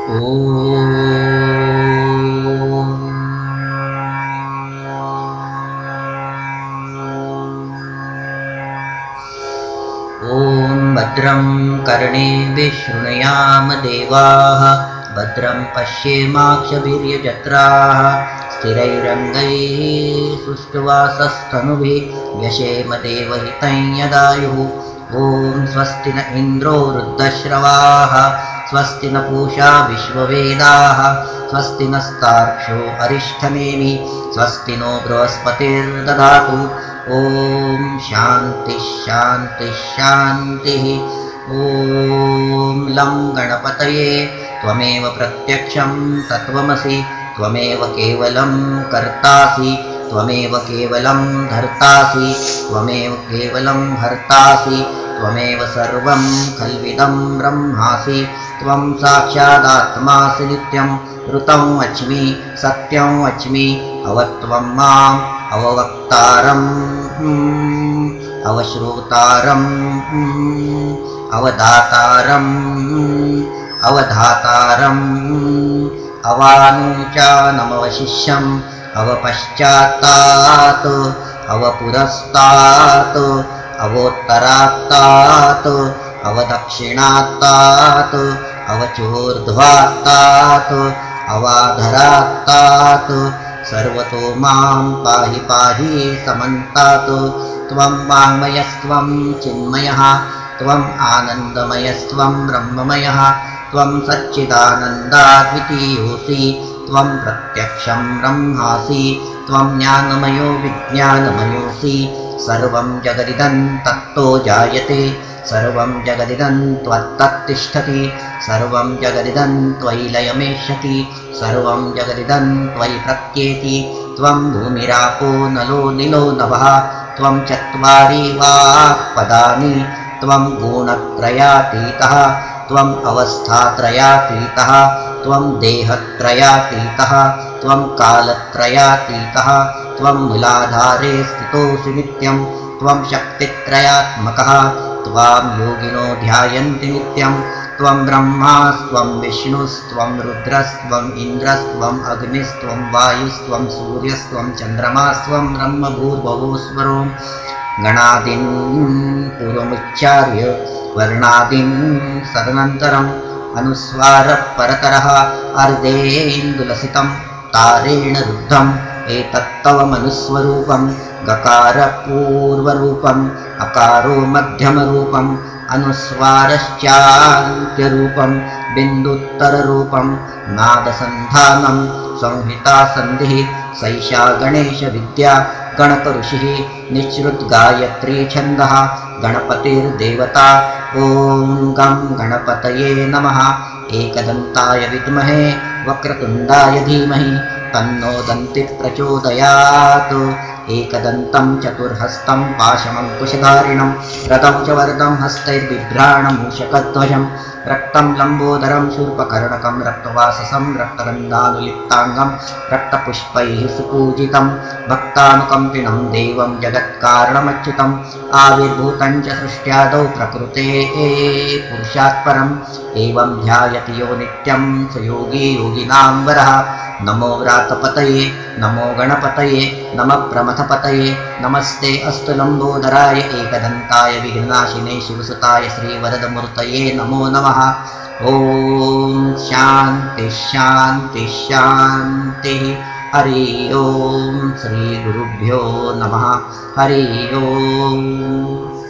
ॐ भद्रं कर्णेभिः शृणुयाम देवाः भद्रं पश्येमाक्षभिर्यजत्राः स्थिरैरङ्गैः सुष्ठुवासस्तनुभिः व्यशेम देवहितं यदायुः ॐ स्वस्ति न इन्द्रो वृद्धश्रवाः स्वस्ति न पूषा विश्ववेदाः स्वस्ति नस्तार्क्ष्यो अरिष्ठनेमि स्वस्ति नो बृहस्पतिर्दधातु ॐ शान्तिः शान्तिः शान्तिः ॐ लं गणपतये त्वमेव प्रत्यक्षं तत्त्वमसि त्वमेव केवलं कर्तासि त्वमेव केवलं धर्तासि त्वमेव केवलं हर्तासि त्वमेव सर्वं खल्विदं ब्रह्मासि त्वं साक्षादात्मासि नित्यं ऋतं वच्मि सत्यं वच्मि अवत्वं माम् अववक्तारम् अवश्रोतारम् अवधातारम् अवधातारम् अवानुचानमवशिष्यम् अवपश्चात्तात् अवपुरस्तात् अवोत्तरात्तात् अवदक्षिणात्तात् अवचोर्ध्वात्तात् अवाधरात्तात् सर्वतो मां पाहि पाहि समन्तात् त्वं वाङ्मयस्त्वं चिन्मयः त्वम् आनन्दमयस्त्वं ब्रह्ममयः त्वं सच्चिदानन्दाद्वितीयोऽसि त्वं प्रत्यक्षं ब्रह्मासि त्वं ज्ञानमयो विज्ञानमयोऽसि सर्वं जगदिदं तत्तो जायते सर्वं जगदिदं त्वत्तत्तिष्ठति सर्वं जगदिदं त्वयि लयमेष्यति सर्वं जगदिदं त्वयि प्रत्येति त्वं भूमिरापो नलो निलो नभः त्वं चत्वारि वाक्पदानि त्वं गुणत्रयातीतः त्वम् अवस्थात्रयातीतः त्वं देहत्रयातीतः त्वं कालत्रयातीतः त्वं मूलाधारे स्थितोऽसि नित्यं त्वं शक्तित्रयात्मकः त्वां योगिनो ध्यायन्ति नित्यं त्वं ब्रह्मास्त्वं विष्णुस्त्वं रुद्रस्त्वम् इन्द्रस्त्वम् अग्निस्त्वं वायुस्त्वं सूर्यस्त्वं चन्द्रमास्त्वं ब्रह्मभूर्भुवस्वरो गणादीन् पूर्वमुच्चार्य वर्णादीन् सदनन्तरम् अनुस्वारः परतरः अर्धेन्दुलसितं तारेण रुद्धम् एतत्तव मनुस्वरूपं गकारपूर्वरूपम् अकारो मध्यमरूपम् अनुस्वारश्चान्त्यरूपं बिन्दुत्तररूपं नादसन्धानं संहितासन्धिः सैषा गणेशविद्या गणकऋषिः निःसृद्गायत्री छन्दः गणपतिर्देवता ॐ गं गणपतये नमः एकदन्ताय विद्महे वक्रतुण्डाय धीमहि तन्नो दन्तिः प्रचोदयात् एकदन्तं चतुर्हस्तं पाशमङ्कुशधारिणं रथं च वरदं हस्तैर्बिभ्राणमूषकध्वजं रक्तं लम्बोदरं शूर्पकर्णकं रक्तवाससं रक्तगन्धानुलिप्ताङ्गं रक्तपुष्पैः सुपूजितं भक्तानुकम्पिनं देवं जगत्कारणमच्युतम् आविर्भूतं च सृष्ट्यादौ प्रकृतेः पुरुषात् परम् एवं ध्यायति यो नित्यं स योगी योगिनां वरः नमो व्रातपतये नमो गणपतये नमः प्रमथपतये नमस्ते अस्तु लम्बोदराय एकदन्ताय विघ्ननाशिने शिवसुताय श्रीवरदमूर्तये नमो नमः ॐ शान्ति शान्ति शान्तिः हरि ओं श्रीगुरुभ्यो नमः हरि ओम्।